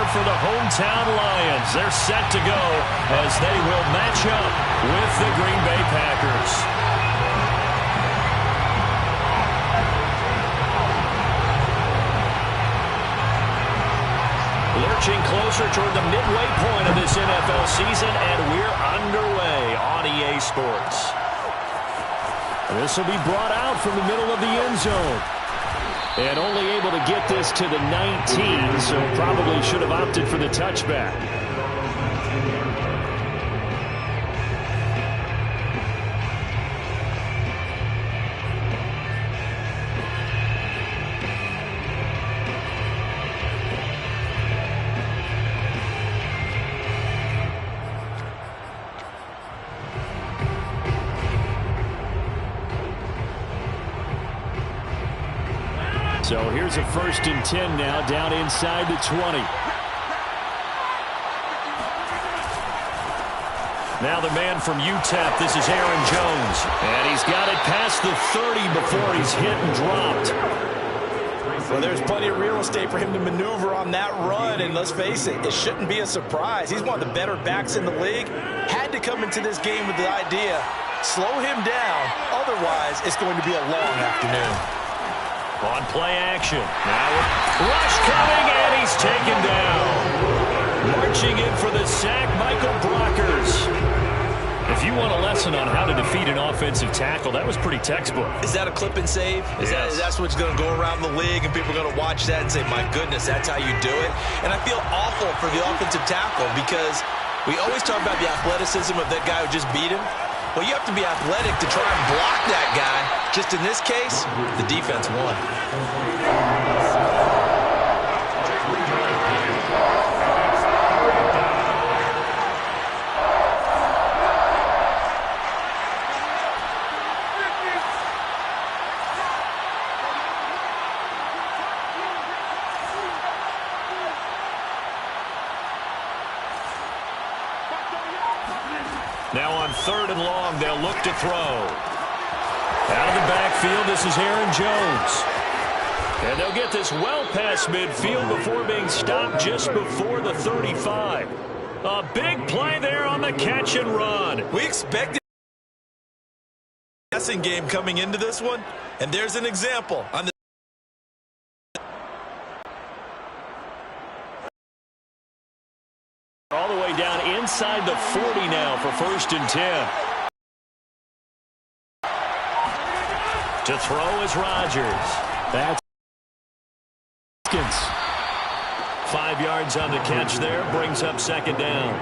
for the hometown Lions. They're set to go as they will match up with the Green Bay Packers. Lurching closer toward the midway point of this NFL season, and we're underway on EA Sports. This will be brought out from the middle of the end zone. And only able to get this to the 19, so probably should have opted for the touchback. So here's a 1st and 10 now, down inside the 20. Now the man from UTEP, this is Aaron Jones. And he's got it past the 30 before he's hit and dropped. Well, there's plenty of real estate for him to maneuver on that run, and let's face it, it shouldn't be a surprise. He's one of the better backs in the league. Had to come into this game with the idea, slow him down, otherwise it's going to be a long afternoon. On play action. Now rush coming, and he's taken down. Marching in for the sack, Michael Brockers. If you want a lesson on how to defeat an offensive tackle, that was pretty textbook. Is that a clip and save? That's what's going to go around the league, and people are going to watch that and say, my goodness, that's how you do it? And I feel awful for the offensive tackle because we always talk about the athleticism of that guy who just beat him. Well, you have to be athletic to try and block that guy. Just in this case, the defense won. Now on 3rd and long, they'll look to throw. Out of the backfield, this is Aaron Jones. And they'll get this well past midfield before being stopped just before the 35. A big play there on the catch and run. We expected a passing game coming into this one, and there's an example. On the all the way down inside the 40 now for 1st and 10. To throw is Rodgers. That's 5 yards on the catch there, brings up 2nd down.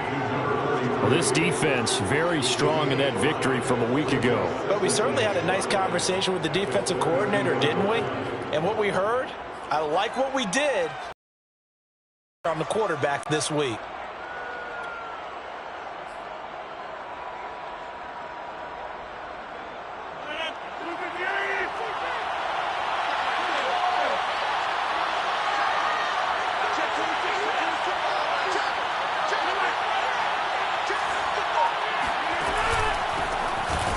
Well, this defense very strong in that victory from a week ago. But we certainly had a nice conversation with the defensive coordinator, didn't we? And what we heard, I like what we did on the quarterback this week.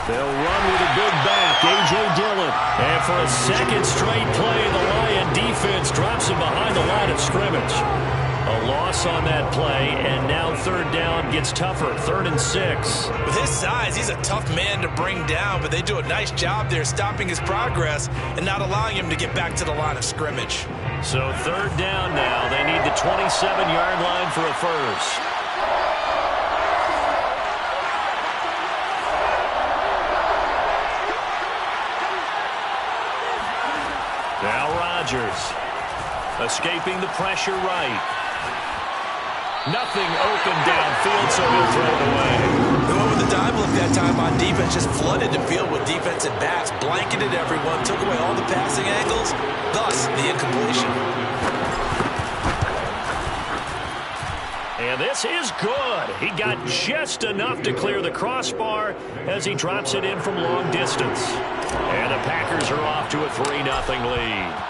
They'll run with a big back, A.J. Dillon. And for a 2nd straight play, the Lion defense drops him behind the line of scrimmage. A loss on that play, and now 3rd down gets tougher, 3rd and 6. With his size, he's a tough man to bring down, but they do a nice job there stopping his progress and not allowing him to get back to the line of scrimmage. So 3rd down now. They need the 27-yard line for a first. Now Rodgers, escaping the pressure right. Nothing open downfield, so he'll throw it away. The one with the dive look that time on defense just flooded the field with defensive backs, blanketed everyone, took away all the passing angles, thus the incompletion. And this is good. He got just enough to clear the crossbar as he drops it in from long distance. And the Packers are off to a 3-0 lead.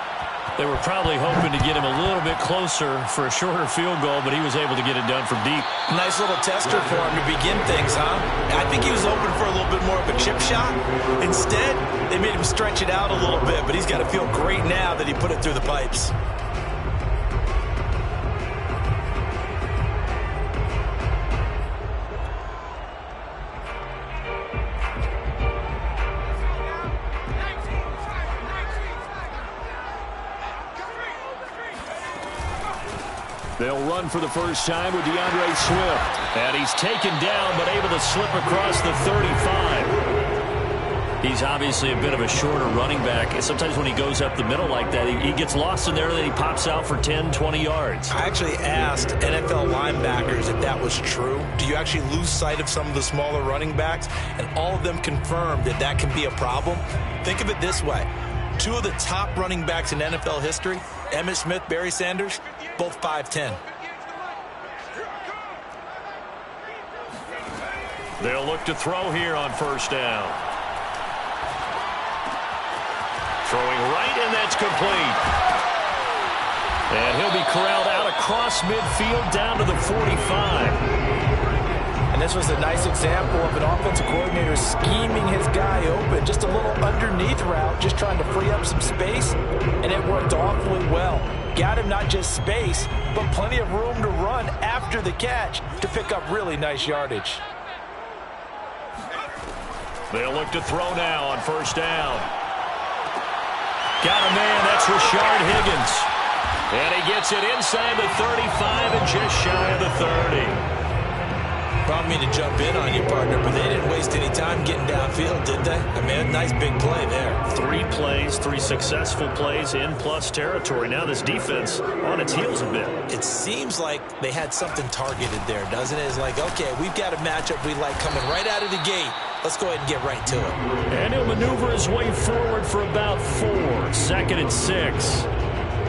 They were probably hoping to get him a little bit closer for a shorter field goal, but he was able to get it done from deep. Nice little tester for him to begin things, huh? I think he was hoping for a little bit more of a chip shot. Instead, they made him stretch it out a little bit, but he's got to feel great now that he put it through the pipes. They'll run for the first time with DeAndre Swift. And he's taken down but able to slip across the 35. He's obviously a bit of a shorter running back. Sometimes when he goes up the middle like that, he gets lost in there and then he pops out for 10, 20 yards. I actually asked NFL linebackers if that was true. Do you actually lose sight of some of the smaller running backs? And all of them confirmed that that can be a problem. Think of it this way. Two of the top running backs in NFL history, Emmitt Smith, Barry Sanders, both 5'10". They'll look to throw here on first down. Throwing right, and that's complete. And he'll be corralled out across midfield down to the 45. And this was a nice example of an offensive coordinator scheming his guy open. Just a little underneath route, just trying to free up some space, and it worked awfully well. Got him not just space, but plenty of room to run after the catch to pick up really nice yardage. They'll look to throw now on first down. Got a man, that's Rashard Higgins. And he gets it inside the 35 and just shy of the 30. Brought me to jump in on you, partner, but they didn't waste any time getting downfield, did they? I mean, a nice big play there. 3 plays, 3 successful plays in plus territory. Now this defense on its heels a bit. It seems like they had something targeted there, doesn't it? It's like, okay, we've got a matchup we like coming right out of the gate. Let's go ahead and get right to it. And he'll maneuver his way forward for about 4. Second and 6.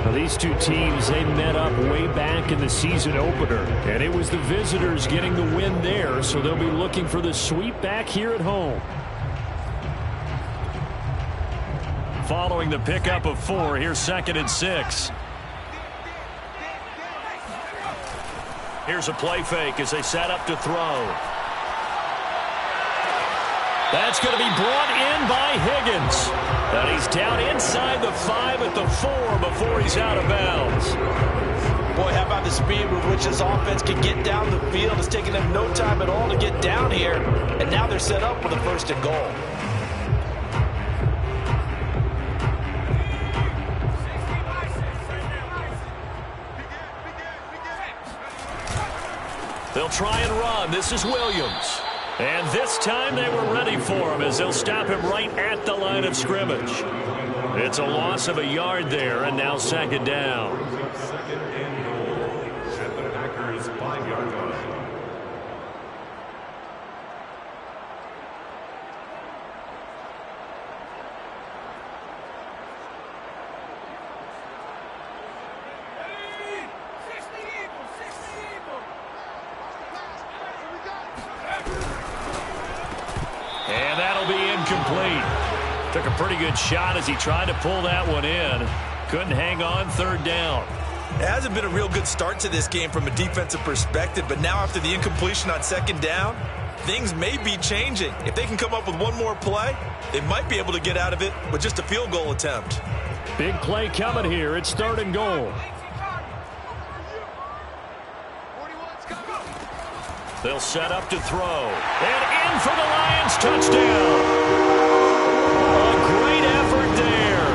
Now, these two teams, they met up way back in the season opener. And it was the visitors getting the win there, so they'll be looking for the sweep back here at home. Following the pickup of 4, here's second and 6. Here's a play fake as they set up to throw. That's going to be brought in by Higgins. And he's down inside the 5 at the 4 before he's out of bounds. Boy, how about the speed with which this offense can get down the field? It's taking them no time at all to get down here. And now they're set up for the first and goal. They'll try and run. This is Williams. And this time they were ready for him as they'll stop him right at the line of scrimmage. It's a loss of a yard there, and now second down. Second and goal at the Packers' 5-yard line. And that'll be incomplete. Took a pretty good shot as he tried to pull that one in. Couldn't hang on, third down. It hasn't been a real good start to this game from a defensive perspective, but now after the incompletion on second down, things may be changing. If they can come up with one more play, they might be able to get out of it with just a field goal attempt. Big play coming here. It's third and goal. They'll set up to throw. And in for the Lions touchdown. A great effort there.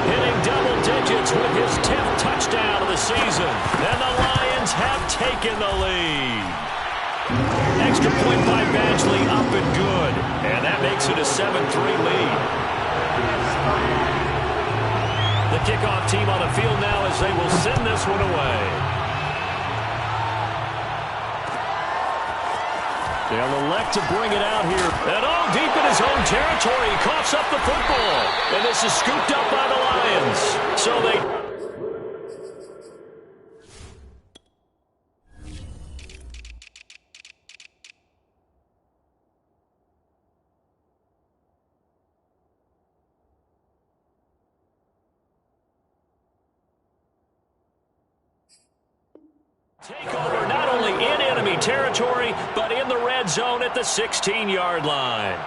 Hitting double digits with his 10th touchdown of the season. And the Lions have taken the lead. Extra point by Badgley up and good. And that makes it a 7-3 lead. The kickoff team on the field now as they will send this one away. They'll elect to bring it out here. And deep in his own territory, he coughs up the football. And this is scooped up by the Lions. So they... take over not only in enemy territory, but in the red zone at the 16-yard line.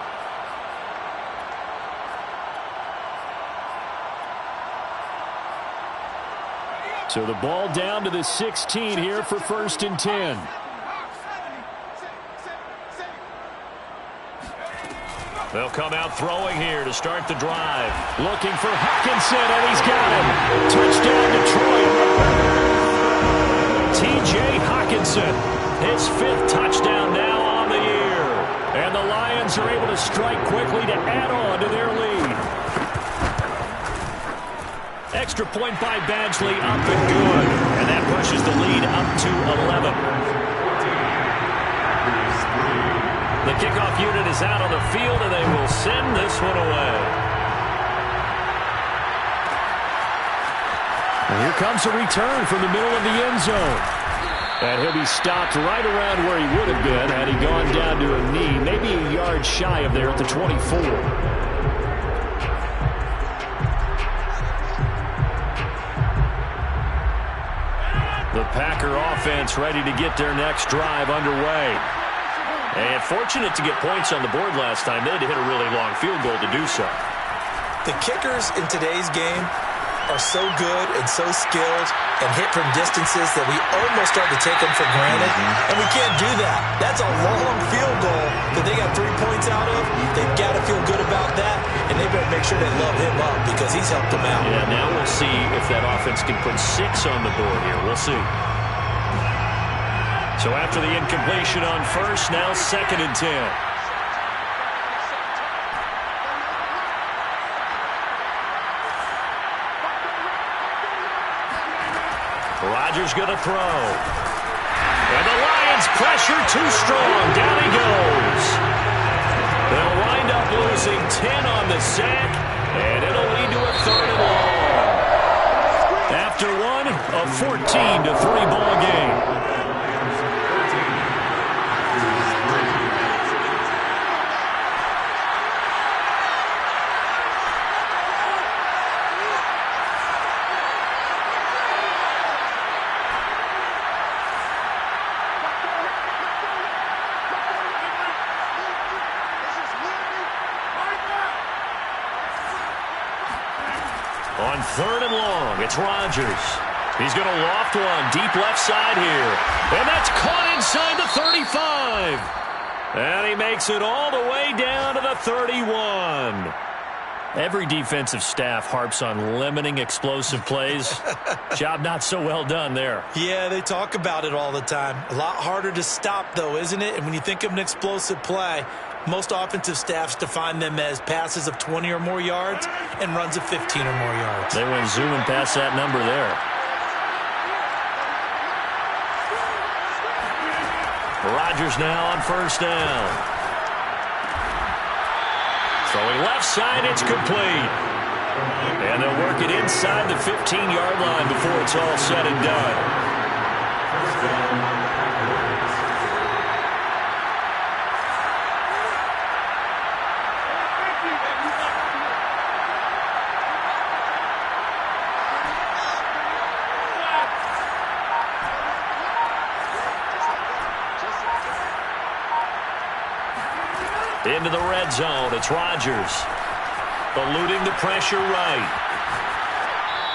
So the ball down to the 16 here for first and 10. They'll come out throwing here to start the drive. Looking for Hockenson, and he's got him. Touchdown, Detroit. T.J. Hockenson. His 5th touchdown now on the year. And the Lions are able to strike quickly to add on to their lead. Extra point by Badgley, up and good. And that pushes the lead up to 11. The kickoff unit is out on the field, and they will send this one away. And here comes a return from the middle of the end zone. And he'll be stopped right around where he would have been had he gone down to a knee, maybe a yard shy of there at the 24. The Packer offense ready to get their next drive underway. And fortunate to get points on the board last time. They had to hit a really long field goal to do so. The kickers in today's game are so good and so skilled and hit from distances that we almost start to take them for granted. And we can't do that. That's a long field goal that they got 3 points out of. They've got to feel good about that, and they better make sure they love him up because he's helped them out. Yeah, now we'll see if that offense can put 6 on the board here. We'll see. So after the incompletion on first, now 2nd and 10. Rodgers going to throw. And the Lions pressure too strong. Down he goes. They'll wind up losing 10 on the sack, and it'll lead to a 3rd and long. After one, a 14-3 ball game. On 3rd and long, it's Rodgers. He's going to loft one deep left side here. And that's caught inside the 35. And he makes it all the way down to the 31. Every defensive staff harps on limiting explosive plays. Job not so well done there. Yeah, they talk about it all the time. A lot harder to stop, though, isn't it? And when you think of an explosive play, most offensive staffs define them as passes of 20 or more yards and runs of 15 or more yards. They went zooming past that number there. Rodgers now on 1st down. Throwing left side, it's complete. And they'll work it inside the 15-yard line before it's all said and done. Into the red zone, it's Rodgers. Eluding the pressure right.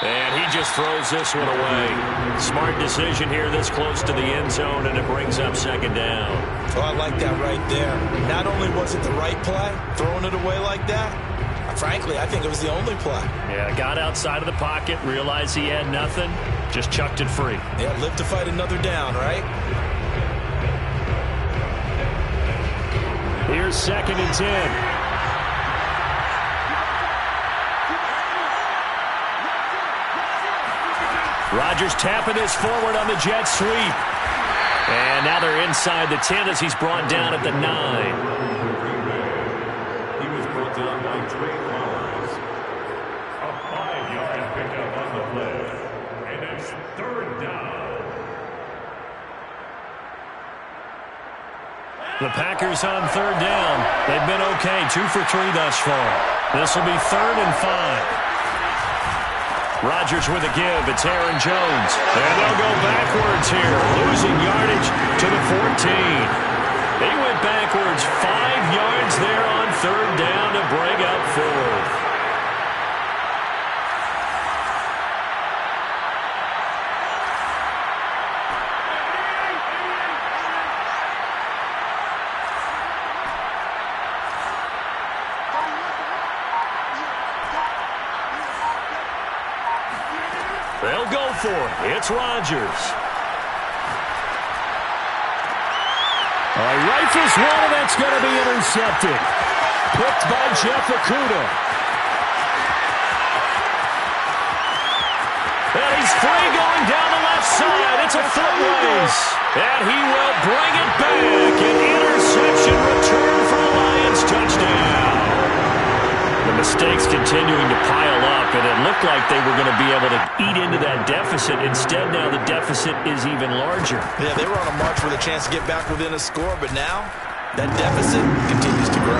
And he just throws this one away. Smart decision here this close to the end zone, and it brings up 2nd down. Oh, I like that right there. Not only was it the right play, throwing it away like that, frankly, I think it was the only play. Yeah, got outside of the pocket, realized he had nothing, just chucked it free. Yeah, live to fight another down, right? Here's 2nd and 10. Rodgers tapping this forward on the jet sweep. And now they're inside the 10 as he's brought down at the 9. He was brought down by Trey Flowers. A 5-yard pickup on the play. And it's 3rd down. The Packers on 3rd down. They've been okay, 2 for 3 thus far. This will be 3rd and 5. Rodgers with a give. It's Aaron Jones. And they'll go backwards here, losing yardage to the 14. He went backwards 5 yards there on 3rd down to bring up 4th. They'll go for it. It's Rodgers. Launches one, and that's going to be intercepted. Picked by Jeff Okudah. And he's free going down the left side. It's a foot race. And he will bring it back. An interception return for a Lions touchdown. The mistakes continuing to pile up, and it looked like they were going to be able to eat into that deficit. Instead, now the deficit is even larger. Yeah, they were on a march with a chance to get back within a score, but now that deficit continues to grow.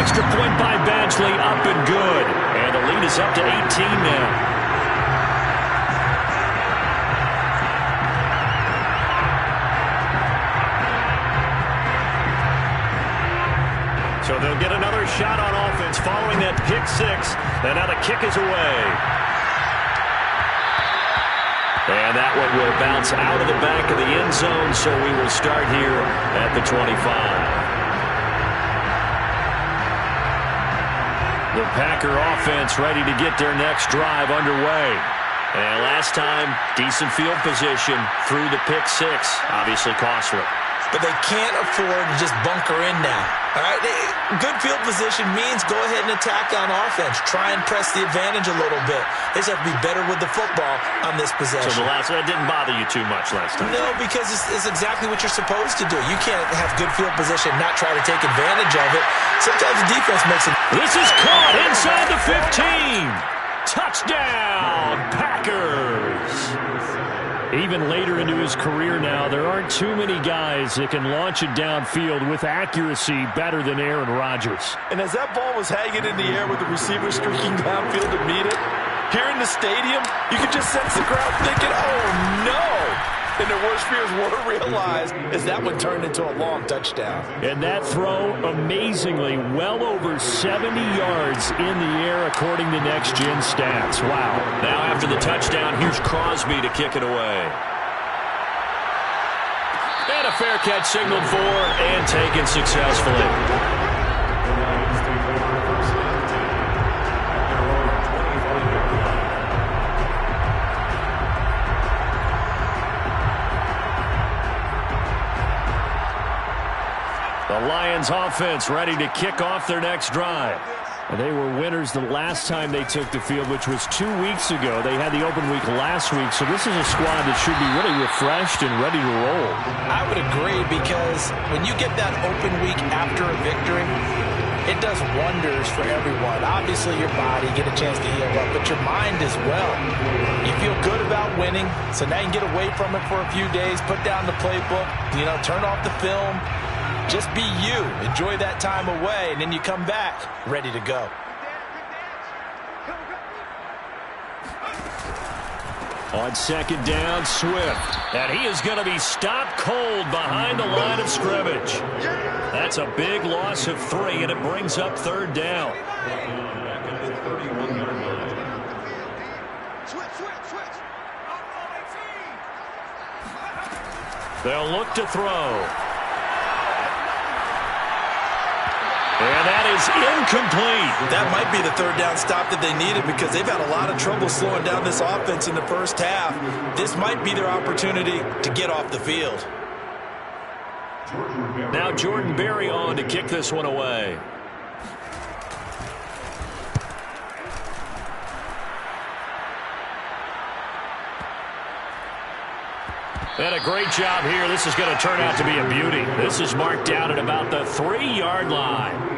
Extra point by Badgley, up and good. And the lead is up to 18 now. So they'll get another shot on offense following that pick six. And now the kick is away. And that one will bounce out of the back of the end zone, so we will start here at the 25. The Packer offense ready to get their next drive underway. And last time, decent field position through the pick six. Obviously costly. But they can't afford to just bunker in now. All right, good field position means go ahead and attack on offense. Try and press the advantage a little bit. They just have to be better with the football on this possession. So that didn't bother you too much last time? No, because it's exactly what you're supposed to do. You can't have good field position, not try to take advantage of it. Sometimes the defense makes it. This is caught inside the 15. Touchdown, Packers. Even later into his career now, there aren't too many guys that can launch it downfield with accuracy better than Aaron Rodgers. And as that ball was hanging in the air with the receiver streaking downfield to meet it, here in the stadium, you could just sense the crowd thinking, oh, no. And their worst fears were realized as that one turned into a long touchdown. And that throw, amazingly, well over 70 yards in the air according to Next Gen Stats. Wow. Now after the touchdown, here's Crosby to kick it away. And a fair catch signaled for and taken successfully. The Lions offense ready to kick off their next drive. They were winners the last time they took the field, which was 2 weeks ago. They had the open week last week, so this is a squad that should be really refreshed and ready to roll. I would agree, because when you get that open week after a victory, it does wonders for everyone. Obviously, your body, get a chance to heal up, but your mind as well. You feel good about winning, so now you can get away from it for a few days, put down the playbook, turn off the film. Just be you. Enjoy that time away, and then you come back ready to go. On second down, Swift. And he is going to be stopped cold behind the line of scrimmage. That's a big loss of 3, and it brings up third down. They'll look to throw. And that is incomplete. That might be the third down stop that they needed, because they've had a lot of trouble slowing down this offense in the first half. This might be their opportunity to get off the field. Now Jordan Berry on to kick this one away. And a great job here. This is going to turn out to be a beauty. This is marked out at about the 3-yard line.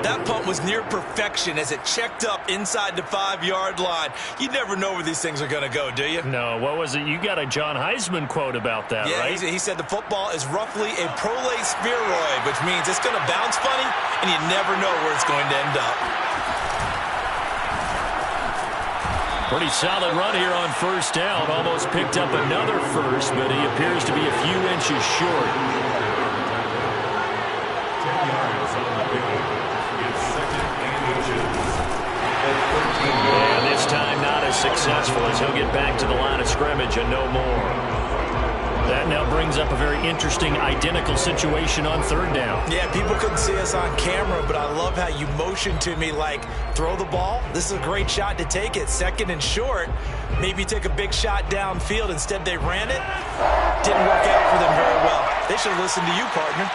That punt was near perfection as it checked up inside the 5-yard line. You never know where these things are going to go, do you? No, what was it? You got a John Heisman quote about that, right? Yeah, he said the football is roughly a prolate spheroid, which means it's going to bounce funny, and you never know where it's going to end up. Pretty solid run here on first down. Almost picked up another first, but he appears to be a few inches short. 10 yards on the pickup. It's second and inches. And this time not as successful, as he'll get back to the line of scrimmage and no more. That now brings up a very interesting identical situation on third down. Yeah, people couldn't see us on camera, but I love how you motioned to me like, throw the ball. This is a great shot to take it. Second and short. Maybe take a big shot downfield. Instead, they ran it. Didn't work out for them very well. They should have listened to you, partner.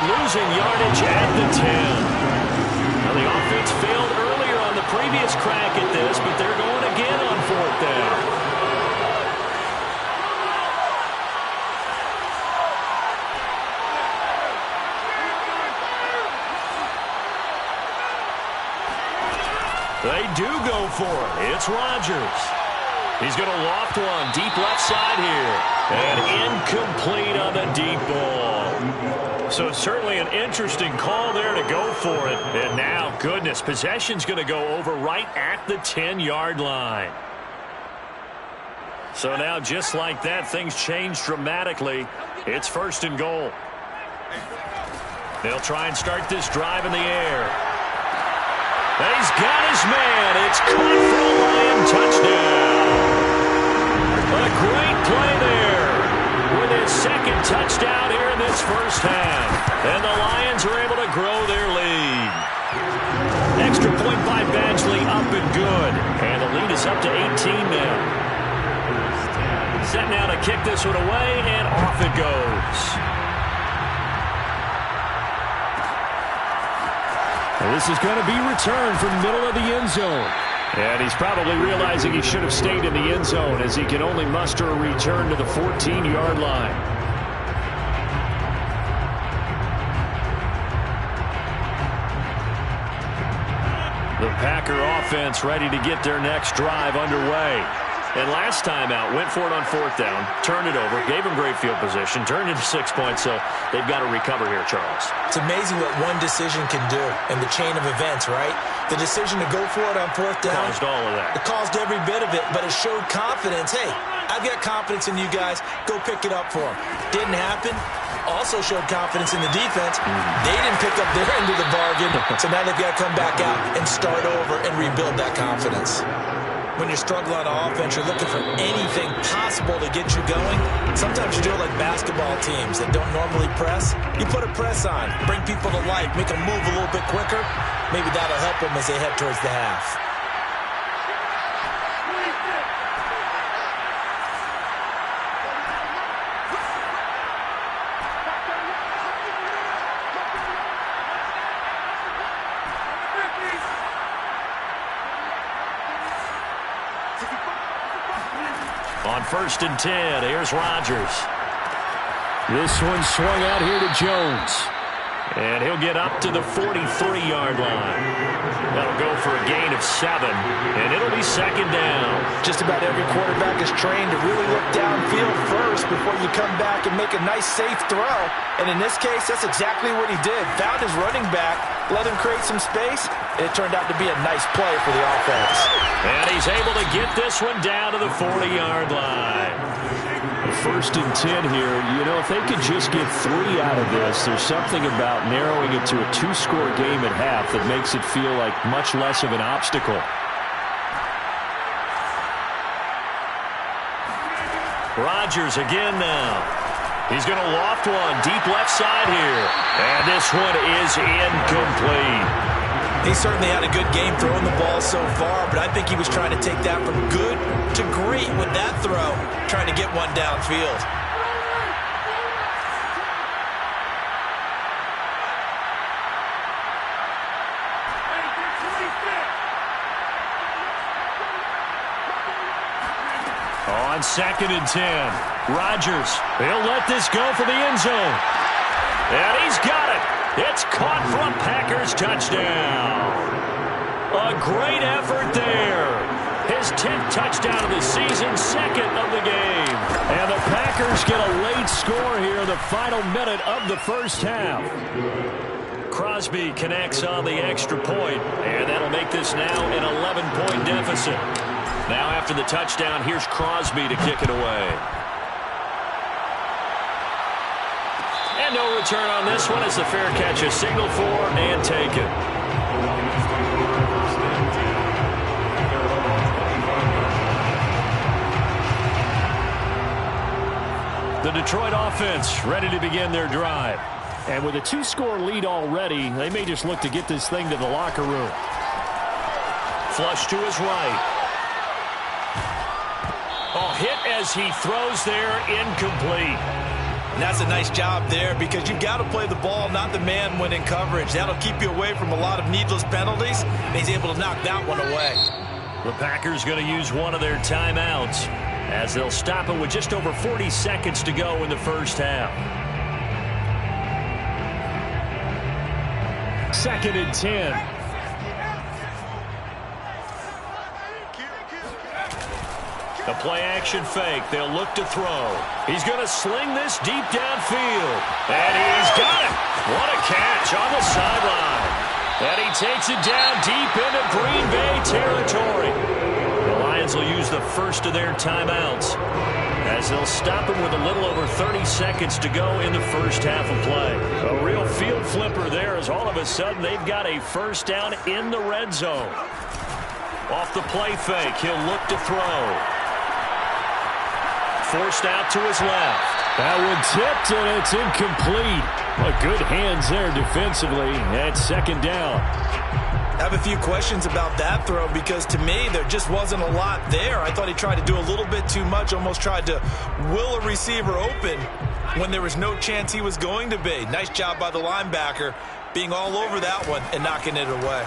they're losing yardage at the 10. Now, the offense failed earlier on the previous crack at this, but they're going again on 4th down. They do go for it. It's Rodgers. He's going to loft one deep left side here. And incomplete on the deep ball. So certainly an interesting call there to go for it. And now, goodness, possession's going to go over right at the 10-yard line. So now, just like that, things change dramatically. It's 1st and goal. They'll try and start this drive in the air. He's got his man. It's caught for a Lion touchdown. A great play there with his 2nd touchdown here in this 1st half. And the Lions are able to grow their lead. Extra point by Badgley, up and good. And the lead is up to 18 now. Set now to kick this one away, and off it goes. This is going to be returned from the middle of the end zone. And he's probably realizing he should have stayed in the end zone as he can only muster a return to the 14-yard line. The Packer offense ready to get their next drive underway. And last time out, went for it on 4th down, turned it over, gave him great field position, turned it to 6 points, so they've got to recover here, Charles. It's amazing what one decision can do in the chain of events, right? The decision to go for it on 4th down. Caused all of that. It caused every bit of it, but it showed confidence. Hey, I've got confidence in you guys. Go pick it up for them. Didn't happen. Also showed confidence in the defense. They didn't pick up their end of the bargain, so now they've got to come back out and start over and rebuild that confidence. When you're struggling on offense, you're looking for anything possible to get you going. Sometimes you do it like basketball teams that don't normally press. You put a press on, bring people to life, make them move a little bit quicker. Maybe that'll help them as they head towards the half. On 1st and 10, here's Rodgers. This one swung out here to Jones. And he'll get up to the 43-yard line. That'll go for a gain of 7, and it'll be 2nd down. Just about every quarterback is trained to really look downfield first before you come back and make a nice, safe throw. And in this case, that's exactly what he did. Found his running back, let him create some space, and it turned out to be a nice play for the offense. And he's able to get this one down to the 40-yard line. 1st and 10 here. You know, if they could just get 3 out of this, there's something about narrowing it to a 2-score game at half that makes it feel like much less of an obstacle. Rodgers again now. He's going to loft one deep left side here. And this one is incomplete. He certainly had a good game throwing the ball so far, but I think he was trying to take that from good to great with that throw, trying to get one downfield. On 2nd and 10, Rodgers, he'll let this go for the end zone. And he's got it. It's caught for a Packers touchdown. A great effort there. His 10th touchdown of the season, 2nd of the game. And the Packers get a late score here in the final minute of the 1st half. Crosby connects on the extra point, and that'll make this now an 11-point deficit. Now after the touchdown, here's Crosby to kick it away. And no return on this one as the fair catch is signaled for and taken. The Detroit offense ready to begin their drive. And with a 2-score lead already, they may just look to get this thing to the locker room. Flush to his right. Oh, hit as he throws there, incomplete. And that's a nice job there because you've got to play the ball, not the man when in coverage. That'll keep you away from a lot of needless penalties, and he's able to knock that one away. The Packers going to use one of their timeouts as they'll stop it with just over 40 seconds to go in the first half. 2nd and 10. The play-action fake. They'll look to throw. He's going to sling this deep downfield. And he's got it. What a catch on the sideline. And he takes it down deep into Green Bay territory. The Lions will use the first of their timeouts as they'll stop him with a little over 30 seconds to go in the first half of play. A real field flipper there as all of a sudden they've got a first down in the red zone. Off the play fake, he'll look to throw. Forced out to his left. That one tipped, and it's incomplete. Good hands there defensively at 2nd down. I have a few questions about that throw because to me there just wasn't a lot there. I thought he tried to do a little bit too much, almost tried to will a receiver open when there was no chance he was going to be. Nice job by the linebacker being all over that one and knocking it away.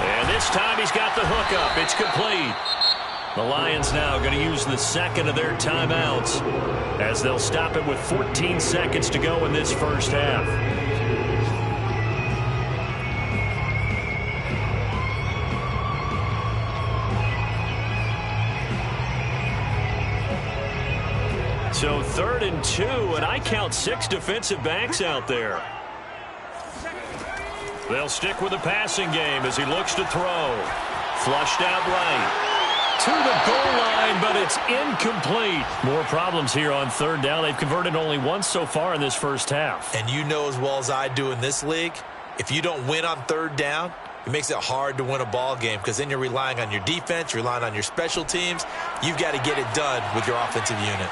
And this time he's got the hook up. It's complete. The Lions now going to use the second of their timeouts as they'll stop it with 14 seconds to go in this first half. So 3rd and 2, and I count 6 defensive backs out there. They'll stick with the passing game as he looks to throw. Flushed out right. To the goal line, but it's incomplete. More problems here on 3rd down. They've converted only once so far in this first half. And you know as well as I do in this league, if you don't win on 3rd down, it makes it hard to win a ball game because then you're relying on your defense, you're relying on your special teams. You've got to get it done with your offensive unit.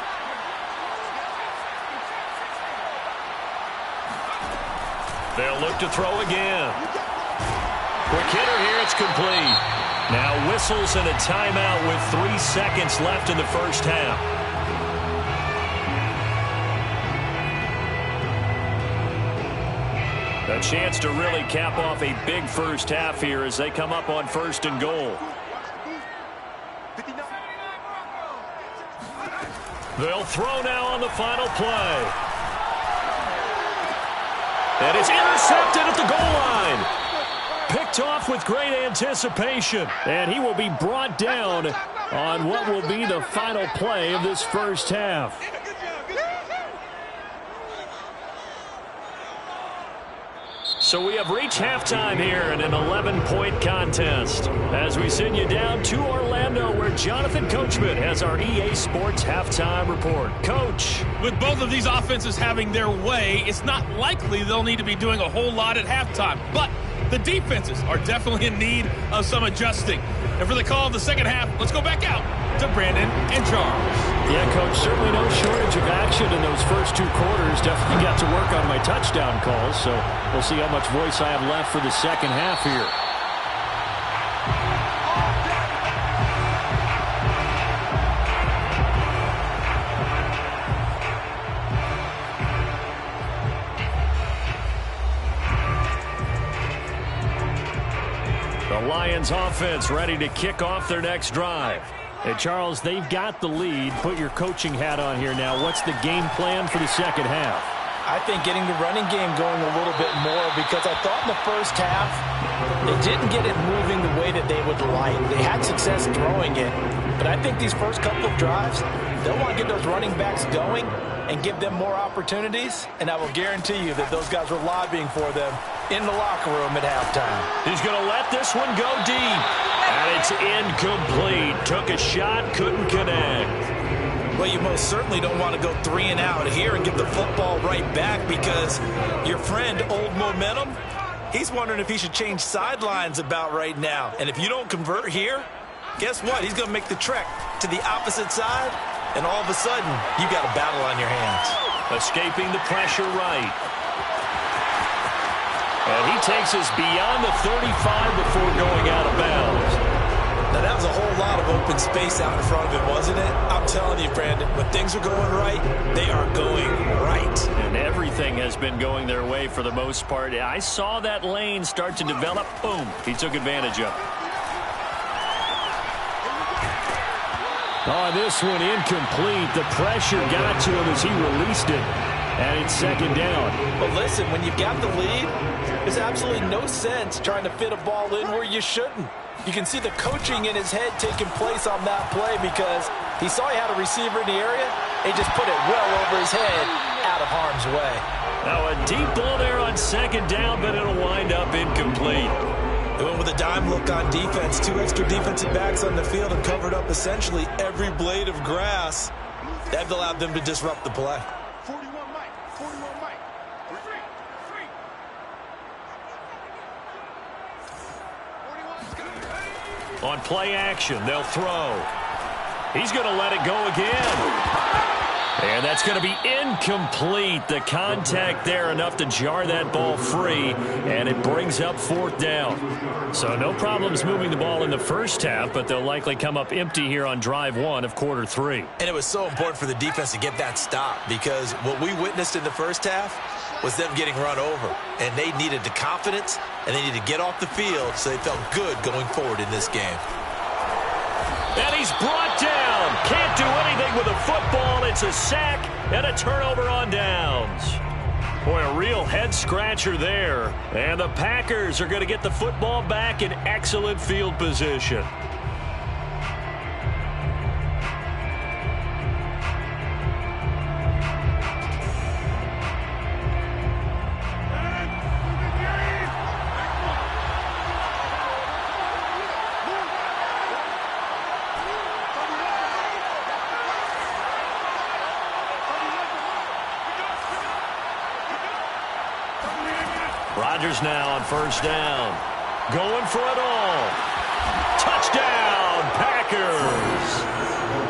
They'll look to throw again. Quick hitter here, it's complete. Now whistles and a timeout with 3 seconds left in the first half. A chance to really cap off a big first half here as they come up on 1st and goal. They'll throw now on the final play. And it's intercepted at the goal line. Picked off with great anticipation. And he will be brought down on what will be the final play of this first half. So we have reached halftime here in an 11-point contest as we send you down to Orlando where Jonathan Coachman has our EA Sports halftime report. Coach. With both of these offenses having their way, it's not likely they'll need to be doing a whole lot at halftime. But the defenses are definitely in need of some adjusting. And for the call of the second half, let's go back out to Brandon and Charles. Yeah, Coach, certainly no shortage of action in those first 2 quarters. Definitely got to work on my touchdown calls, so we'll see how much voice I have left for the second half here. The Lions offense ready to kick off their next drive. And Charles, they've got the lead. Put your coaching hat on here now. What's the game plan for the second half? I think getting the running game going a little bit more because I thought in the first half they didn't get it moving the way that they would like. They had success throwing it, but I think these first couple of drives, they'll want to get those running backs going and give them more opportunities, and I will guarantee you that those guys were lobbying for them in the locker room at halftime. He's going to let this one go deep. And it's incomplete. Took a shot, couldn't connect. Well, you most certainly don't want to go 3 and out here and give the football right back because your friend, Old Momentum, he's wondering if he should change sidelines about right now. And if you don't convert here, guess what? He's going to make the trek to the opposite side, and all of a sudden, you've got a battle on your hands. Escaping the pressure right. And he takes us beyond the 35 before going out of bounds. Now, that was a whole lot of open space out in front of him, wasn't it? I'm telling you, Brandon, when things are going right, they are going right. And everything has been going their way for the most part. I saw that lane start to develop. Boom. He took advantage of it. Oh, this one incomplete. The pressure got to him as he released it. And it's second down. But listen, when you've got the lead, there's absolutely no sense trying to fit a ball in where you shouldn't. You can see the coaching in his head taking place on that play because he saw he had a receiver in the area. He just put it well over his head out of harm's way. Now a deep ball there on second down, but it'll wind up incomplete. They went with a dime look on defense. 2 extra defensive backs on the field and covered up essentially every blade of grass. That allowed them to disrupt the play. 41 Mike. 41 Mike. On play action, they'll throw. He's going to let it go again. And that's going to be incomplete. The contact there enough to jar that ball free, and it brings up fourth down. So no problems moving the ball in the first half, but they'll likely come up empty here on drive one of quarter three. And it was so important for the defense to get that stop because what we witnessed in the first half was them getting run over. And they needed the confidence, and they needed to get off the field so they felt good going forward in this game. And he's brought down. Can't do anything with a football. It's a sack and a turnover on downs. Boy, a real head-scratcher there. And the Packers are going to get the football back in excellent field position. Rodgers now on first down. Going for it all. Touchdown, Packers.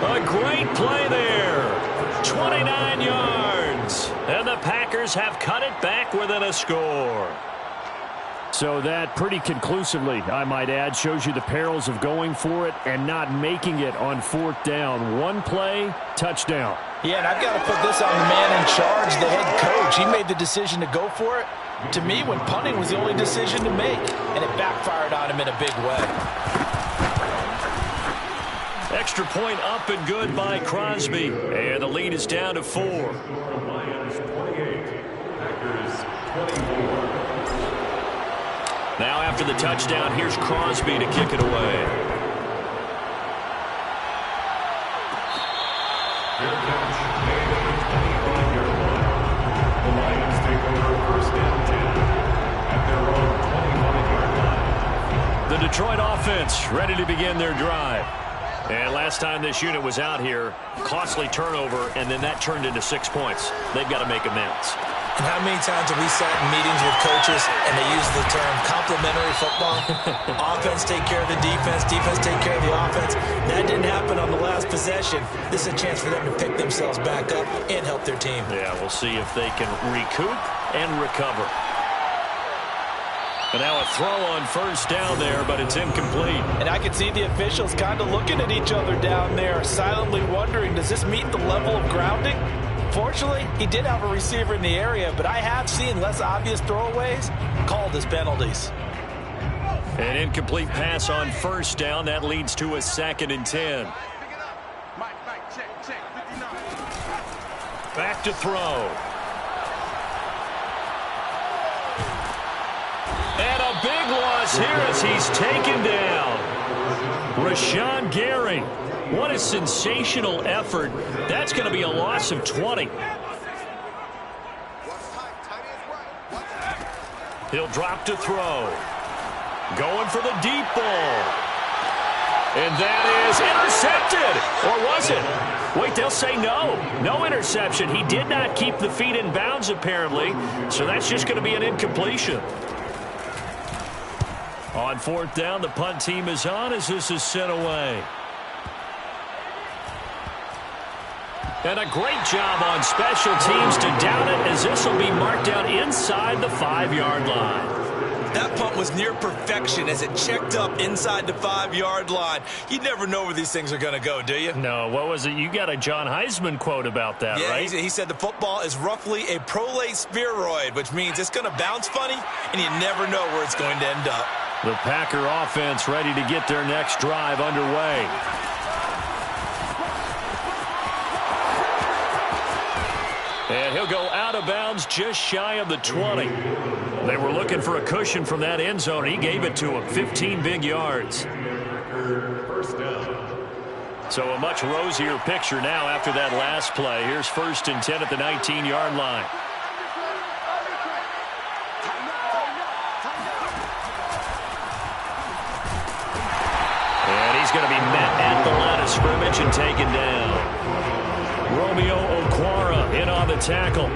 A great play there. 29 yards. And the Packers have cut it back within a score. So that pretty conclusively, I might add, shows you the perils of going for it and not making it on fourth down. One play, touchdown. Yeah, and I've got to put this on the man in charge, the head coach. He made the decision to go for it. To me, when punting was the only decision to make, and it backfired on him in a big way. Extra point up and good by Crosby. And the lead is down to 4. Lions 28, Packers 24. Now after the touchdown, here's Crosby to kick it away. Fair catch made at the 25-yard line. The Lions take over first and 10 at their own 25-yard line. The Detroit offense ready to begin their drive. And last time this unit was out here, costly turnover, and then that turned into 6 points. They've got to make amends. And how many times have we sat in meetings with coaches and they use the term complementary football? Offense take care of the defense, defense take care of the offense. That didn't happen on the last possession. This is a chance for them to pick themselves back up and help their team. Yeah, we'll see if they can recoup and recover. And now a throw on first down there, but it's incomplete. And I can see the officials kind of looking at each other down there, silently wondering, does this meet the level of grounding? Fortunately, he did have a receiver in the area, but I have seen less obvious throwaways called as penalties. An incomplete pass on first down. That leads to a 2nd and 10. Back to throw. And a big loss here as he's taken down. Rashawn Gary. What a sensational effort. That's going to be a loss of 20. He'll drop to throw. Going for the deep ball. And that is intercepted. Or was it? Wait, they'll say no. No interception. He did not keep the feet in bounds, apparently. So that's just going to be an incompletion. On fourth down, the punt team is on as this is sent away. And a great job on special teams to down it as this will be marked down inside the 5-yard line. That punt was near perfection as it checked up inside the 5-yard line. You never know where these things are going to go, do you? No, what was it? You got a John Heisman quote about that, right? Yeah, he said the football is roughly a prolate spheroid, which means it's going to bounce funny, and you never know where it's going to end up. The Packer offense ready to get their next drive underway. And he'll go out of bounds just shy of the 20. They were looking for a cushion from that end zone. He gave it to him, 15 big yards. So a much rosier picture now after that last play. Here's 1st and 10 at the 19-yard line. And he's going to be met at the line of scrimmage and taken down. Romeo Okwara in on the tackle.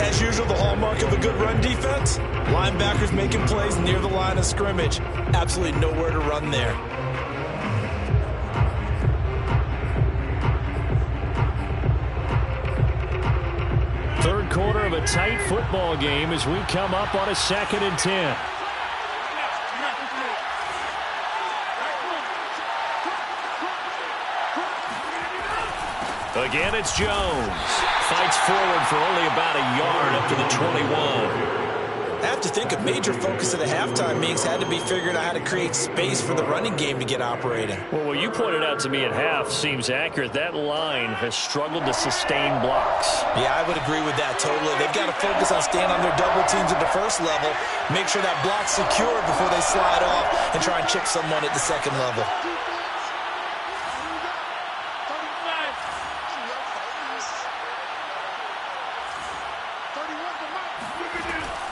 As usual, the hallmark of a good run defense, linebackers making plays near the line of scrimmage. Absolutely nowhere to run there. Third quarter of a tight football game as we come up on a 2nd and 10. Again, it's Jones. Fights forward for only about a yard up to the 21. I have to think a major focus of the halftime meetings had to be figuring out how to create space for the running game to get operating. Well, what you pointed out to me at half seems accurate. That line has struggled to sustain blocks. Yeah, I would agree with that totally. They've got to focus on staying on their double teams at the first level, make sure that block's secure before they slide off and try and chip someone at the second level.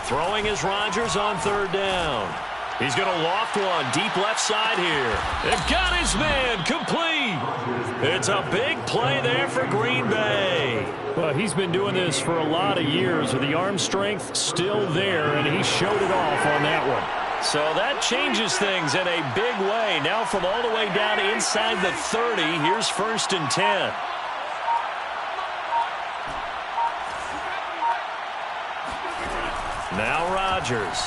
Throwing is Rodgers on 3rd down. He's going to loft one deep left side here. They've got his man complete. It's a big play there for Green Bay. Well, he's been doing this for a lot of years with the arm strength still there, and he showed it off on that one. So that changes things in a big way. Now from all the way down inside the 30, here's 1st and 10. Now Rodgers.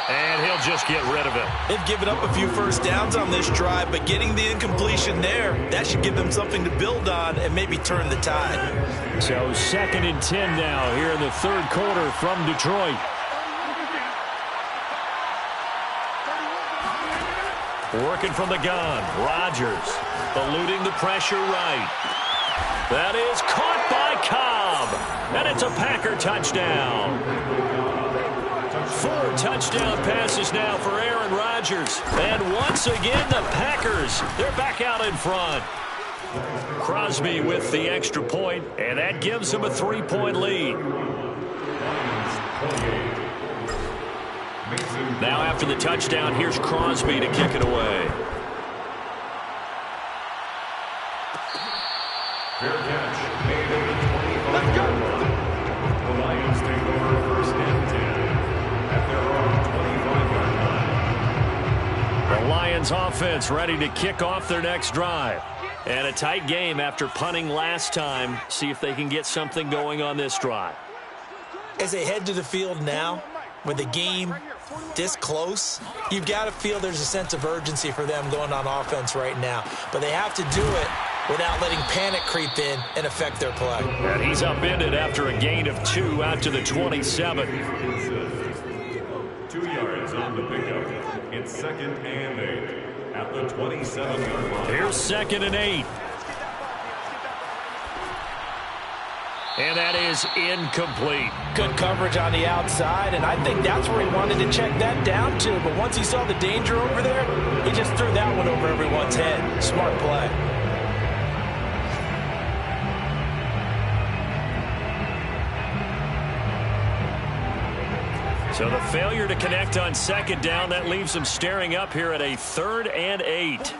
And he'll just get rid of it. They've given up a few first downs on this drive, but getting the incompletion there, that should give them something to build on and maybe turn the tide. So 2nd and 10 now here in the 3rd quarter from Detroit. Working from the gun. Rodgers eluding the pressure right. That is caught by Cobb. And it's a Packer touchdown. 4 touchdown passes now for Aaron Rodgers. And once again, the Packers, they're back out in front. Crosby with the extra point, and that gives them a 3-point lead. Now after the touchdown, here's Crosby to kick it away. Fair catch made at the 25. Let's go. The Lions take over 1st and 10 at their own 25-yard line. The Lions offense ready to kick off their next drive. And a tight game after punting last time. See if they can get something going on this drive. As they head to the field now, with the game this close, you've got to feel there's a sense of urgency for them going on offense right now. But they have to do it without letting panic creep in and affect their play. And he's upended after a gain of 2 out to the 27. 2 yards on the pickup. It's 2nd and 8 at the 27-yard line. Here's 2nd and 8. And that is incomplete. Good coverage on the outside, and I think that's where he wanted to check that down to. But once he saw the danger over there, he just threw that one over everyone's head. Smart play. So the failure to connect on 2nd down, that leaves them staring up here at a 3rd and 8.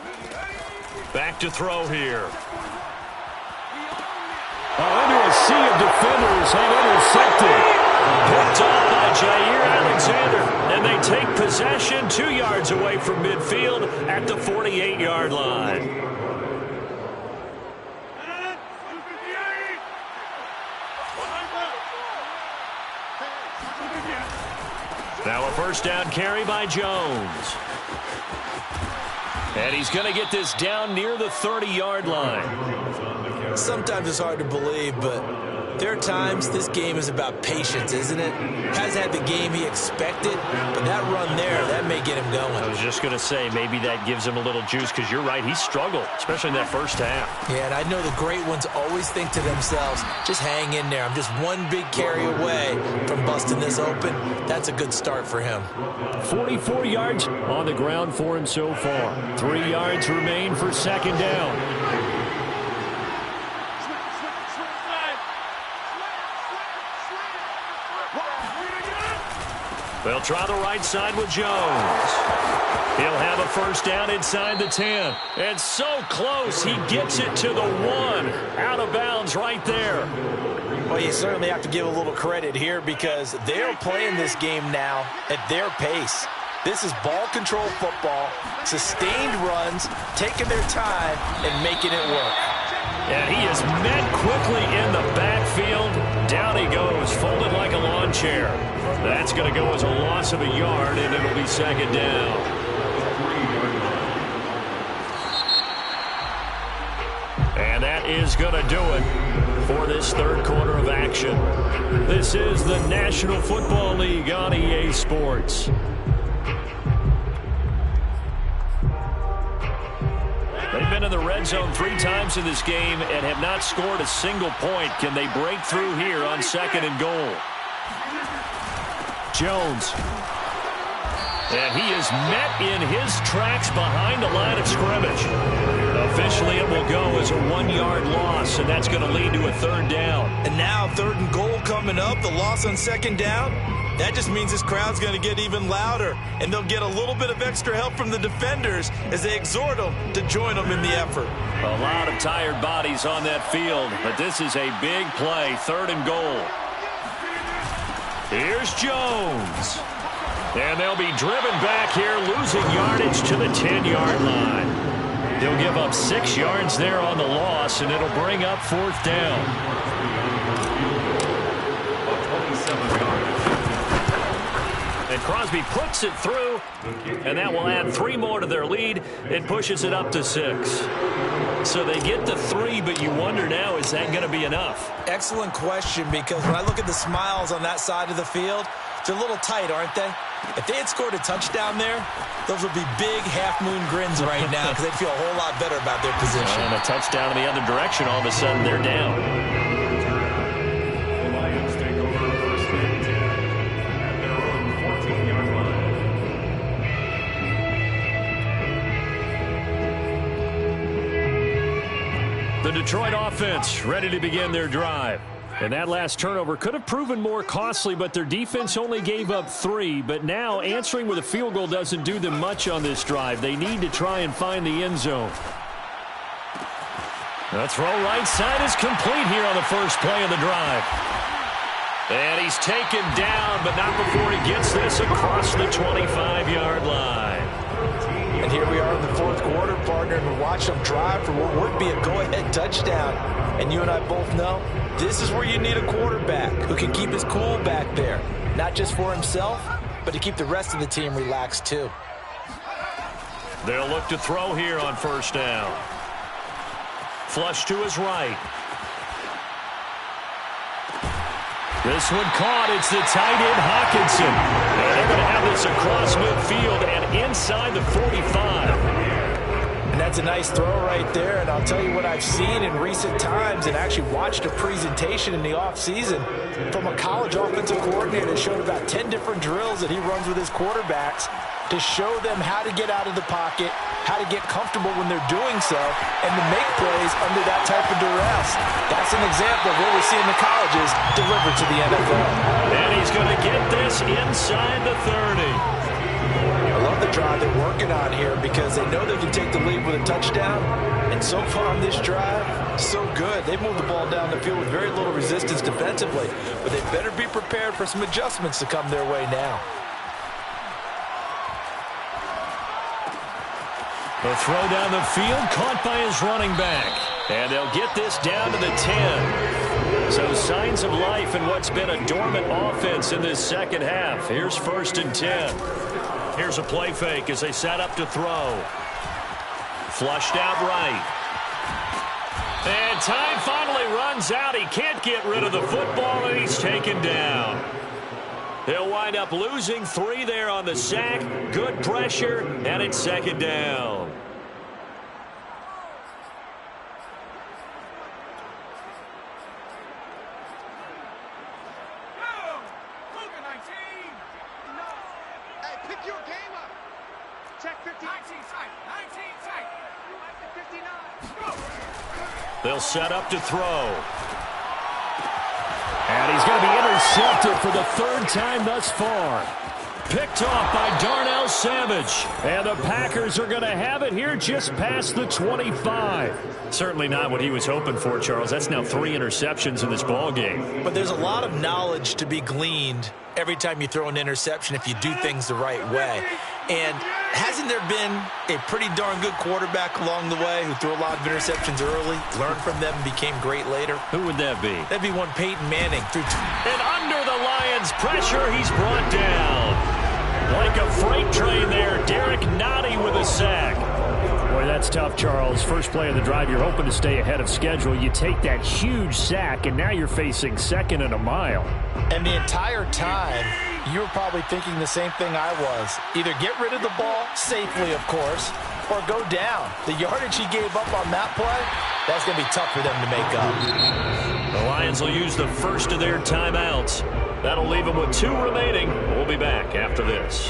Back to throw here. Into a sea of defenders and intercepted. Picked off by Jair Alexander. And they take possession 2 yards away from midfield at the 48-yard line. Now a first down carry by Jones. And he's going to get this down near the 30-yard line. Sometimes it's hard to believe, but there are times this game is about patience, isn't it? Hasn't had the game he expected, but that run there, that may get him going. I was just going to say, maybe that gives him a little juice, because you're right, he struggled, especially in that first half. Yeah, and I know the great ones always think to themselves, just hang in there. I'm just one big carry away from busting this open. That's a good start for him. 44 yards on the ground for him so far. 3 yards remain for second down. They'll try the right side with Jones. He'll have a first down inside the 10. And so close, he gets it to the 1. Out of bounds right there. Well, you certainly have to give a little credit here because they're playing this game now at their pace. This is ball control football, sustained runs, taking their time and making it work. And he is met quickly in the backfield. Down he goes, folded like a lawn chair. That's going to go as a loss of a yard, and it'll be second down. And that is going to do it for this third quarter of action. This is the National Football League on EA Sports. They've been in the red zone 3 times in this game and have not scored a single point. Can they break through here on second and goal? Jones. And he is met in his tracks behind the line of scrimmage. Officially, it will go as a 1-yard loss, and that's going to lead to a third down. And now third and goal coming up, the loss on second down. That just means this crowd's going to get even louder, and they'll get a little bit of extra help from the defenders as they exhort them to join them in the effort. A lot of tired bodies on that field, but this is a big play, third and goal. Here's Jones. And they'll be driven back here, losing yardage to the 10-yard line. They'll give up 6 yards there on the loss, and it'll bring up fourth down. And Crosby puts it through, and that will add 3 more to their lead. It pushes it up to 6. So they get to 3, but you wonder now, is that going to be enough? Excellent question, because when I look at the smiles on that side of the field, they're a little tight, aren't they? If they had scored a touchdown there, those would be big half-moon grins right now because they'd feel a whole lot better about their position. And a touchdown in the other direction, all of a sudden they're down. The Lions take over first and 10 at their own 14-yard line. The Detroit offense ready to begin their drive. And that last turnover could have proven more costly, but their defense only gave up 3. But now answering with a field goal doesn't do them much on this drive. They need to try and find the end zone. The throw right side is complete here on the first play of the drive. And he's taken down, but not before he gets this across the 25-yard line. And here we are in the fourth quarter, partner, and we watch them drive for what would be a go-ahead touchdown. And you and I both know this is where you need a quarterback who can keep his cool back there, not just for himself, but to keep the rest of the team relaxed too. They'll look to throw here on first down. Flush to his right. This one caught. It's the tight end, Hockenson. And they're going to have this across midfield and inside the 45. And that's a nice throw right there. And I'll tell you what I've seen in recent times and actually watched a presentation in the offseason from a college offensive coordinator that showed about 10 different drills that he runs with his quarterbacks to show them how to get out of the pocket, how to get comfortable when they're doing so, and to make plays under that type of duress. That's an example of what we see in the colleges delivered to the NFL. And he's going to get this inside the 30. I love the drive they're working on here because they know they can take the lead with a touchdown. And so far on this drive, so good. They moved the ball down the field with very little resistance defensively, but they better be prepared for some adjustments to come their way now. The throw down the field, caught by his running back. And they'll get this down to the 10. So signs of life in what's been a dormant offense in this second half. Here's 1st and 10. Here's a play fake as they set up to throw. Flushed out right. And time finally runs out. He can't get rid of the football, and he's taken down. He'll wind up losing 3 there on the sack. Good pressure, and it's 2nd down. They'll set up to throw. And he's going to be intercepted for the 3rd time thus far. Picked off by Darnell Savage. And the Packers are going to have it here just past the 25. Certainly not what he was hoping for, Charles. That's now 3 interceptions in this ball game. But there's a lot of knowledge to be gleaned every time you throw an interception if you do things the right way. And hasn't there been a pretty darn good quarterback along the way who threw a lot of interceptions early, learned from them, and became great later? Who would that be? That'd be one Peyton Manning. And under the Lions' pressure, he's brought down. Like a freight train there, Derek Nottie with a sack. Boy, that's tough, Charles. First play of the drive, you're hoping to stay ahead of schedule. You take that huge sack, and now you're facing 2nd and a mile. And the entire time, you were probably thinking the same thing I was. Either get rid of the ball, safely, of course, or go down. The yardage he gave up on that play, that's going to be tough for them to make up. The Lions will use the first of their timeouts. That'll leave them with 2 remaining. We'll be back after this.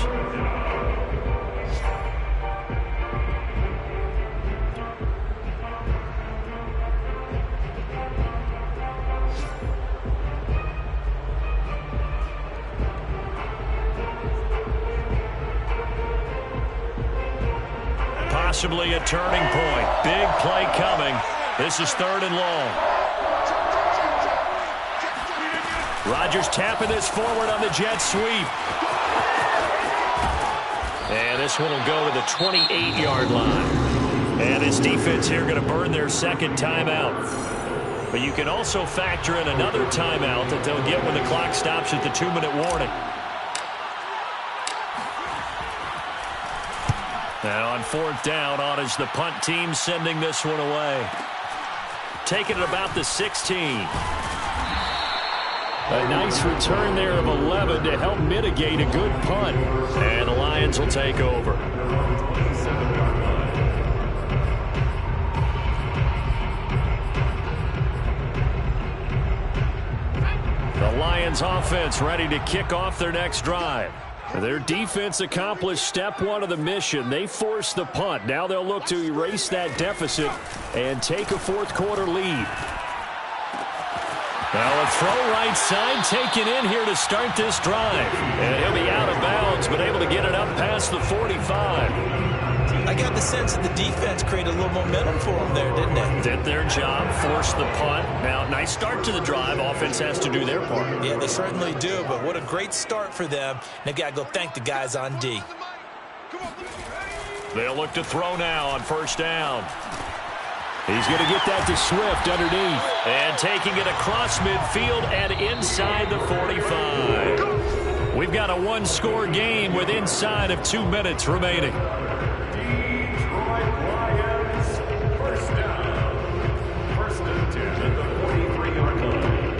Possibly a turning point. Big play coming. This is 3rd and long. Rodgers tapping this forward on the jet sweep. And this one will go to the 28-yard line. And this defense here going to burn their 2nd timeout. But you can also factor in another timeout that they'll get when the clock stops at the 2-minute warning. Now on 4th down, on is the punt team sending this one away. Taking it about the 16. A nice return there of 11 to help mitigate a good punt. And the Lions will take over. The Lions offense ready to kick off their next drive. Their defense accomplished step 1 of the mission. They forced the punt. Now they'll look to erase that deficit and take a 4th quarter lead. Now a throw right side taken in here to start this drive. And he'll be out of bounds, but able to get it up past the 45. I got the sense that the defense created a little momentum for them there, didn't they? Did their job, forced the punt. Now, nice start to the drive. Offense has to do their part. Yeah, they certainly do, but what a great start for them. They've got to go thank the guys on D. They'll look to throw now on 1st down. He's going to get that to Swift underneath. And taking it across midfield and inside the 45. We've got a 1-score game with inside of 2 minutes remaining. Detroit Lions, 1st down. 1st and 10 at the 43-yard line.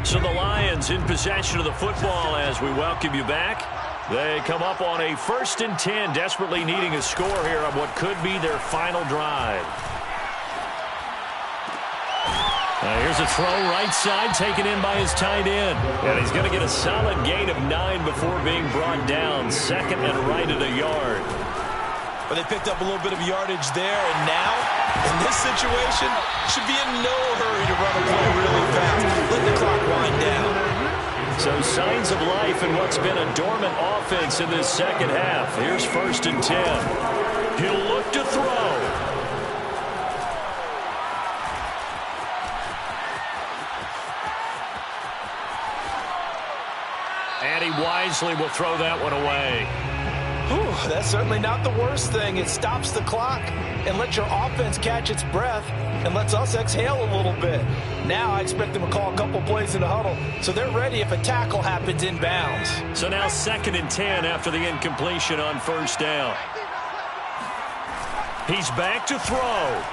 So the Lions in possession of the football as we welcome you back. They come up on a 1st and 10, desperately needing a score here on what could be their final drive. Here's a throw right side taken in by his tight end. And he's going to get a solid gain of 9 before being brought down. 2nd and right at a yard. But they picked up a little bit of yardage there, and now, in this situation, should be in no hurry to run a play really fast. Let the clock wind down. So signs of life in what's been a dormant offense in this second half. Here's 1st and 10. He'll look to throw. And he wisely will throw that one away. Whew, that's certainly not the worst thing. It stops the clock and lets your offense catch its breath and lets us exhale a little bit. Now I expect them to call a couple plays in the huddle so they're ready if a tackle happens inbounds. So now 2nd and 10 after the incompletion on 1st down. He's back to throw.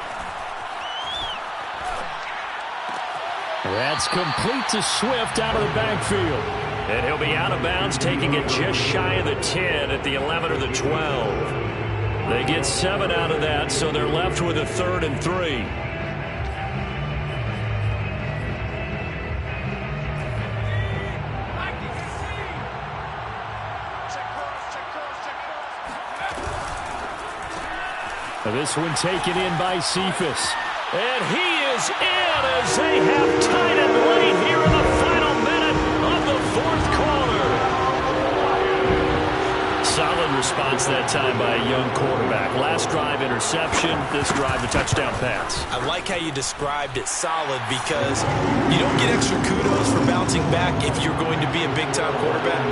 That's complete to Swift out of the backfield. And he'll be out of bounds, taking it just shy of the 10 at the 11 or the 12. They get 7 out of that, so they're left with a 3rd and 3. This one taken in by Cephas. And he is in as they have tied it late here in the final minute of the 4th quarter. Solid response that time by a young quarterback. Last drive interception, this drive a touchdown pass. I like how you described it, solid, because you don't get extra kudos for bouncing back if you're going to be a big-time quarterback.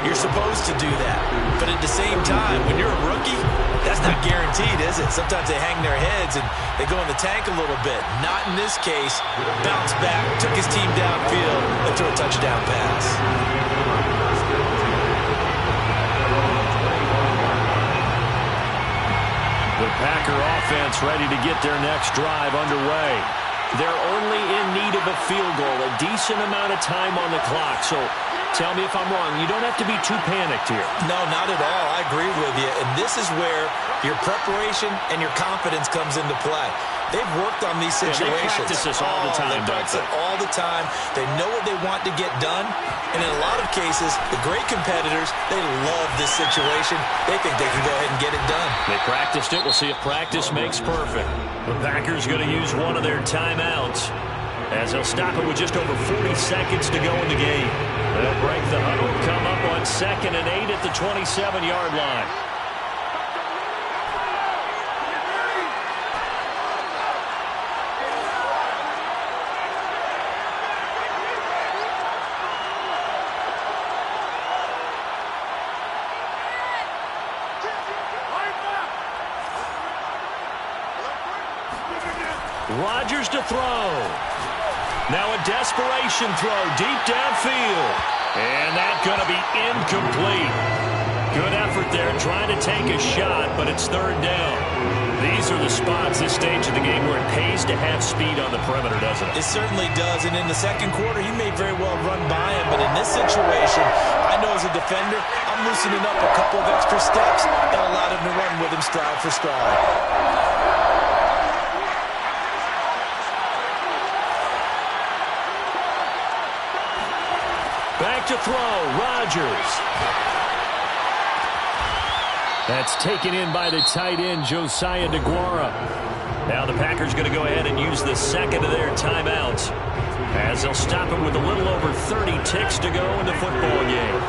You're supposed to do that. But at the same time, when you're a rookie, that's not guaranteed, is it? Sometimes they hang their heads and they go in the tank a little bit. Not in this case. Bounce back, took his team downfield, and threw a touchdown pass. The Packer offense ready to get their next drive underway. They're only in need of a field goal, a decent amount of time on the clock. So tell me if I'm wrong. You don't have to be too panicked here. No, not at all. I agree with you. And this is where your preparation and your confidence comes into play. They've worked on these situations. They practice this all the time, They practice it all the time. They know what they want to get done. And in a lot of cases, the great competitors, they love this situation. They think they can go ahead and get it done. They practiced it. We'll see if practice makes perfect. The Packers going to use one of their timeouts as they'll stop it with just over 40 seconds to go in the game. They'll break the huddle, come up on 2nd and 8 at the 27-yard line. Rodgers to throw. Now a desperation throw deep downfield. And that's going to be incomplete. Good effort there trying to take a shot, but it's 3rd down. These are the spots, this stage of the game, where it pays to have speed on the perimeter, doesn't it? It certainly does. And in the 2nd quarter, he may very well run by him. But in this situation, I know as a defender, I'm loosening up a couple of extra steps and allowed him to run with him stride for stride. Back to throw, Rodgers. That's taken in by the tight end, Josiah DeGuara. Now the Packers going to go ahead and use the 2nd of their timeouts as they'll stop it with a little over 30 ticks to go in the football game.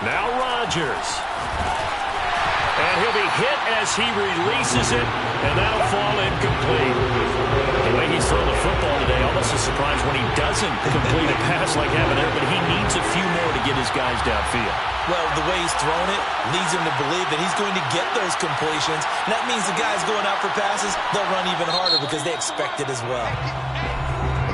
Now Rodgers. And he'll be hit as he releases it, and that'll fall incomplete. The way he's thrown the football today, almost a surprise when he doesn't complete a pass like having there, but he needs a few more to get his guys downfield. Well, the way he's thrown it leads him to believe that he's going to get those completions. And that means the guys going out for passes, they'll run even harder because they expect it as well.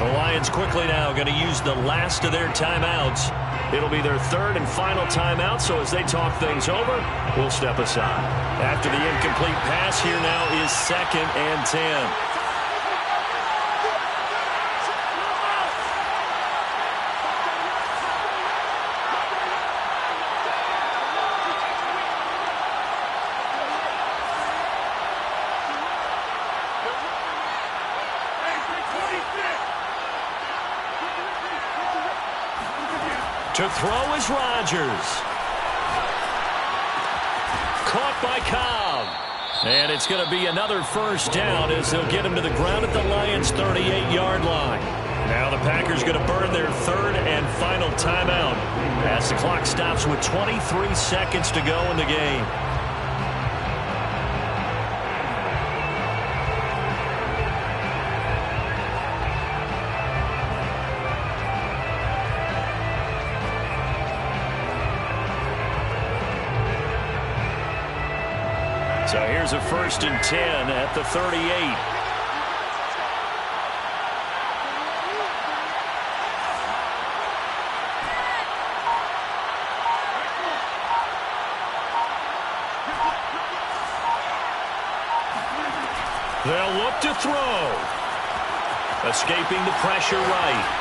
The Lions quickly now going to use the last of their timeouts. It'll be their 3rd and final timeout, so as they talk things over, we'll step aside. After the incomplete pass, here now is 2nd and 10. To throw is Rodgers. Caught by Cobb. And it's going to be another 1st down as they'll get him to the ground at the Lions' 38-yard line. Now the Packers going to burn their third and final timeout as the clock stops with 23 seconds to go in the game. So here's a 1st and 10 at the 38. They'll look to throw. Escaping the pressure right.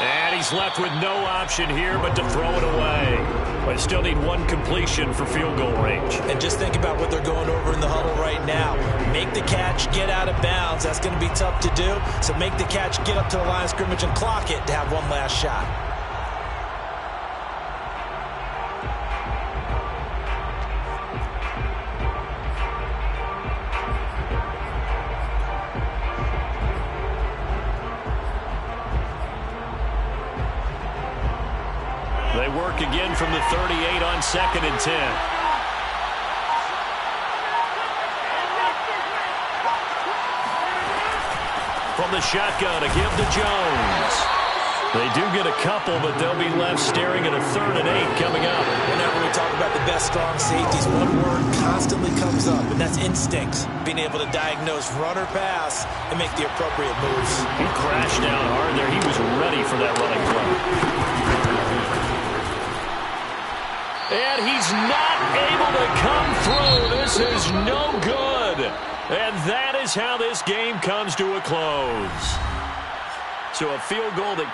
And he's left with no option here but to throw it away. But still need one completion for field goal range. And just think about what they're going over in the huddle right now. Make the catch, get out of bounds. That's going to be tough to do. So make the catch, get up to the line of scrimmage, and clock it to have one last shot. They work again from the 38 on 2nd and 10. From the shotgun, a give to Jones. They do get a couple, but they'll be left staring at a 3rd and 8 coming up. Whenever we talk about the best strong safeties, one word constantly comes up, and that's instincts. Being able to diagnose run or pass and make the appropriate moves. He crashed down hard there. He was ready for that running play. And he's not able to come through. This is no good. And that is how this game comes to a close. So a field goal that